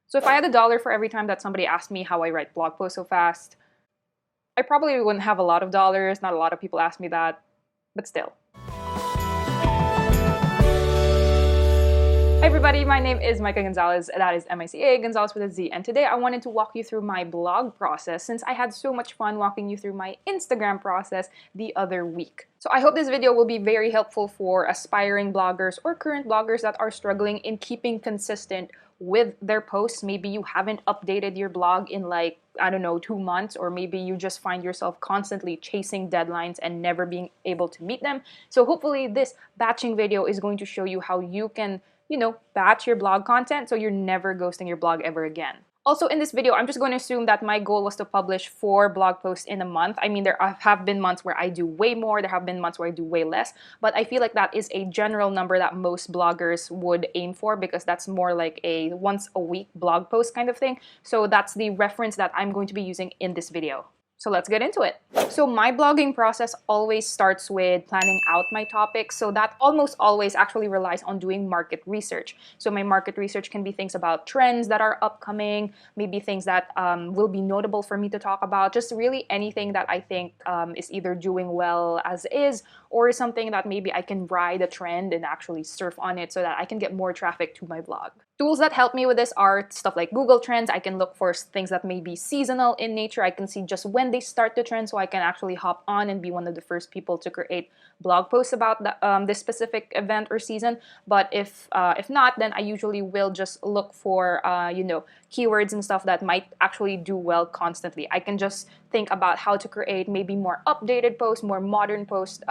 So if I had $1 for every time that somebody asked me how I write blog posts so fast, I probably wouldn't have a lot of dollars. Not a lot of people ask me that, but still. Hi everybody, my name is Mica Gonzalez, that is M-I-C-A, Gonzalez with a Z, and today I wanted to walk you through my blog process since I had so much fun walking you through my Instagram process the other week. So I hope this video will be very helpful for aspiring bloggers or current bloggers that are struggling in keeping consistent with their posts. Maybe you haven't updated your blog in like, I don't know, 2 months, or maybe you just find yourself constantly chasing deadlines and never being able to meet them. So hopefully this batching video is going to show you how you can batch your blog content so you're never ghosting your blog ever again. Also in this video, I'm just going to assume that my goal was to publish 4 blog posts in a month. I mean, there have been months where I do way more, there have been months where I do way less, but I feel like that is a general number that most bloggers would aim for because that's more like a once a week blog post kind of thing. So that's the reference that I'm going to be using in this video. So let's get into it. So my blogging process always starts with planning out my topics. So that almost always actually relies on doing market research. So my market research can be things about trends that are upcoming, maybe things that will be notable for me to talk about, just really anything that I think is either doing well as is or is something that maybe I can ride a trend and actually surf on it so that I can get more traffic to my blog. Tools that help me with this are stuff like Google Trends. I can look for things that may be seasonal in nature. I can see just when they start the trend so I can actually hop on and be one of the first people to create blog posts about this specific event or season. But if not, then I usually will just look for keywords and stuff that might actually do well constantly. I can just think about how to create maybe more updated posts, more modern posts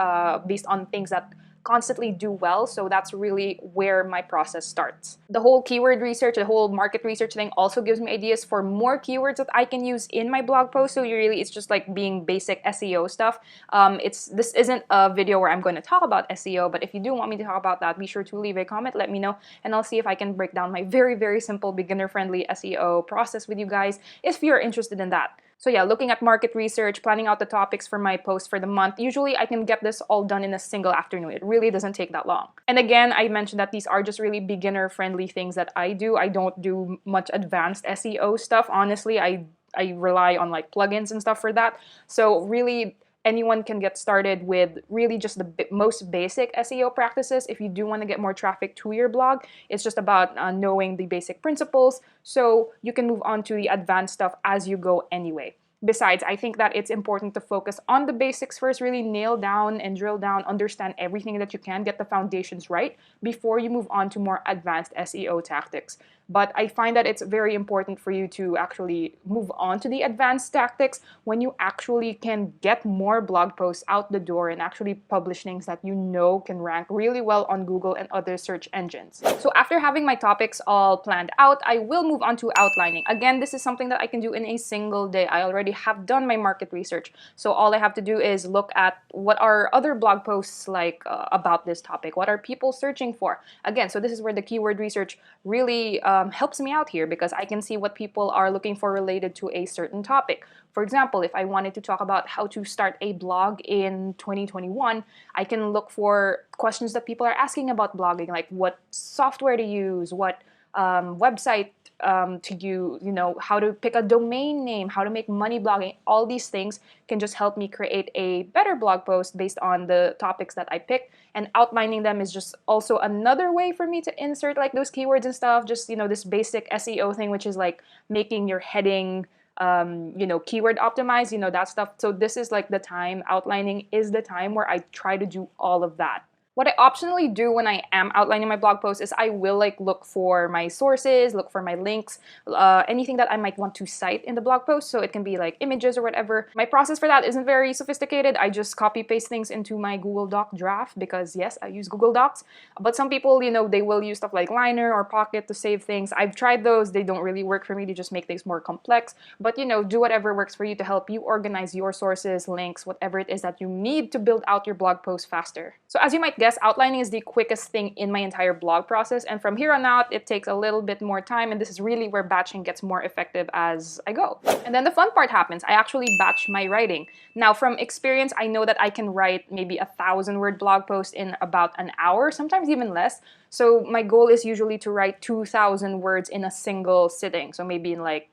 based on things that constantly do well. So that's really where my process starts. The whole keyword research, the whole market research thing also gives me ideas for more keywords that I can use in my blog post. So it's just like being basic SEO stuff. This isn't a video where I'm going to talk about SEO, but if you do want me to talk about that, be sure to leave a comment, let me know, and I'll see if I can break down my very, very simple beginner-friendly SEO process with you guys if you're interested in that. So yeah, looking at market research, planning out the topics for my post for the month. Usually I can get this all done in a single afternoon. It really doesn't take that long. And again, I mentioned that these are just really beginner-friendly things that I do. I don't do much advanced SEO stuff. Honestly, I rely on like plugins and stuff for that. So really, anyone can get started with really just the most basic SEO practices. If you do want to get more traffic to your blog, it's just about knowing the basic principles so you can move on to the advanced stuff as you go anyway. Besides, I think that it's important to focus on the basics first, really nail down and drill down, understand everything that you can, get the foundations right before you move on to more advanced SEO tactics. But I find that it's very important for you to actually move on to the advanced tactics when you actually can get more blog posts out the door and actually publish things that you know can rank really well on Google and other search engines. So after having my topics all planned out, I will move on to outlining. Again, this is something that I can do in a single day. I already have done my market research. So all I have to do is look at what are other blog posts like about this topic. What are people searching for? Again, so this is where the keyword research really helps me out here because I can see what people are looking for related to a certain topic. For example, if I wanted to talk about how to start a blog in 2021, I can look for questions that people are asking about blogging, like what software to use, what website to use, how to pick a domain name, how to make money blogging. All these things can just help me create a better blog post based on the topics that I picked. And outlining them is just also another way for me to insert like those keywords and stuff. Just, this basic SEO thing, which is like making your heading keyword optimized, that stuff. So this is like the time, outlining is the time where I try to do all of that. What I optionally do when I am outlining my blog post is I will look for my sources, look for my links, anything that I might want to cite in the blog post. So it can be like images or whatever. My process for that isn't very sophisticated. I just copy paste things into my Google Doc draft because yes, I use Google Docs. But some people, they will use stuff like Liner or Pocket to save things. I've tried those. They don't really work for me. They just make things more complex. But do whatever works for you to help you organize your sources, links, whatever it is that you need to build out your blog post faster. So as you might guess, outlining is the quickest thing in my entire blog process, and from here on out it takes a little bit more time, and this is really where batching gets more effective as I go. And then the fun part happens. I actually batch my writing. Now from experience, I know that I can write maybe 1,000-word blog post in about an hour, sometimes even less. So my goal is usually to write 2,000 words in a single sitting. So maybe in like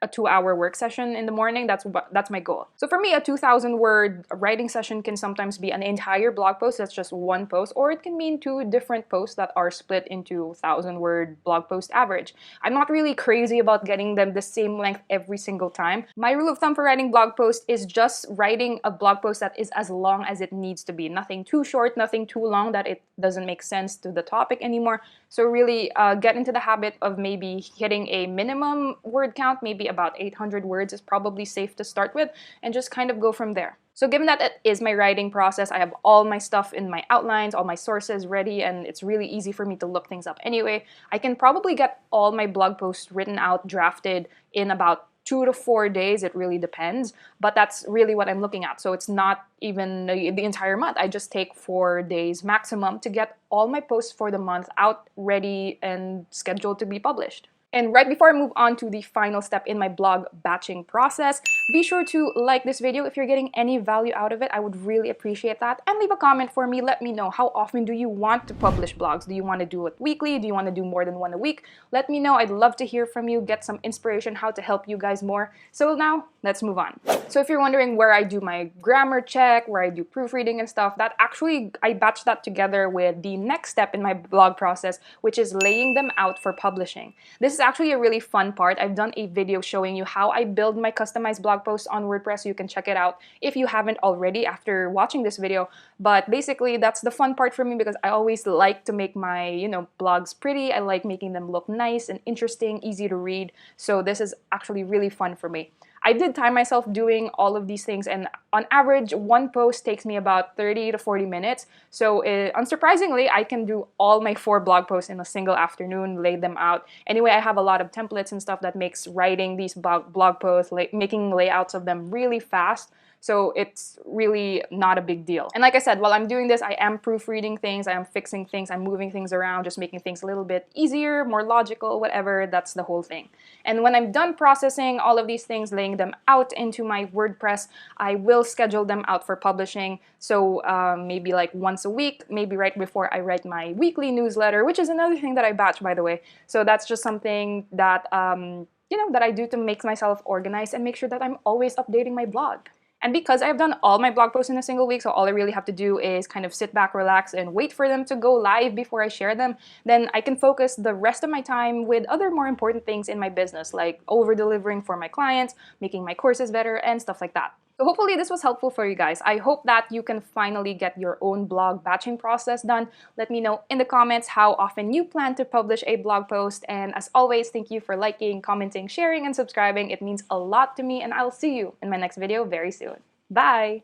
a 2-hour work session in the morning. That's my goal. So for me, a 2,000 word writing session can sometimes be an entire blog post. That's just one post, or it can mean 2 different posts that are split into 1,000 word blog post average. I'm not really crazy about getting them the same length every single time. My rule of thumb for writing blog posts is just writing a blog post that is as long as it needs to be. Nothing too short, nothing too long that it doesn't make sense to the topic anymore. So really get into the habit of maybe hitting a minimum word count, maybe about 800 words is probably safe to start with, and just kind of go from there. So given that it is my writing process, I have all my stuff in my outlines, all my sources ready, and it's really easy for me to look things up anyway, I can probably get all my blog posts written out, drafted in about 2 to 4 days. It really depends, but that's really what I'm looking at. So it's not even the entire month. I just take 4 days maximum to get all my posts for the month out, ready, and scheduled to be published. And right before I move on to the final step in my blog batching process, be sure to like this video if you're getting any value out of it. I would really appreciate that. And leave a comment for me. Let me know, how often do you want to publish blogs? Do you want to do it weekly? Do you want to do more than one a week? Let me know. I'd love to hear from you, get some inspiration how to help you guys more. So now, let's move on. So if you're wondering where I do my grammar check, where I do proofreading and stuff, that actually, I batch that together with the next step in my blog process, which is laying them out for publishing. This is actually a really fun part. I've done a video showing you how I build my customized blog posts on WordPress, so you can check it out if you haven't already after watching this video. But basically, that's the fun part for me because I always like to make my, blogs pretty. I like making them look nice and interesting, easy to read. So this is actually really fun for me. I did time myself doing all of these things, and on average, one post takes me about 30 to 40 minutes. So unsurprisingly, I can do all my 4 blog posts in a single afternoon, lay them out. Anyway, I have a lot of templates and stuff that makes writing these blog posts, making layouts of them really fast. So it's really not a big deal. And like I said, while I'm doing this, I am proofreading things, I am fixing things, I'm moving things around, just making things a little bit easier, more logical, whatever. That's the whole thing. And when I'm done processing all of these things, laying them out into my WordPress, I will schedule them out for publishing. So maybe like once a week, maybe right before I write my weekly newsletter, which is another thing that I batch, by the way. So that's just something that, that I do to make myself organized and make sure that I'm always updating my blog. And because I've done all my blog posts in a single week, so all I really have to do is kind of sit back, relax, and wait for them to go live before I share them, then I can focus the rest of my time with other more important things in my business, like over-delivering for my clients, making my courses better, and stuff like that. So hopefully this was helpful for you guys. I hope that you can finally get your own blog batching process done. Let me know in the comments how often you plan to publish a blog post. And as always, thank you for liking, commenting, sharing, and subscribing. It means a lot to me, and I'll see you in my next video very soon. Bye!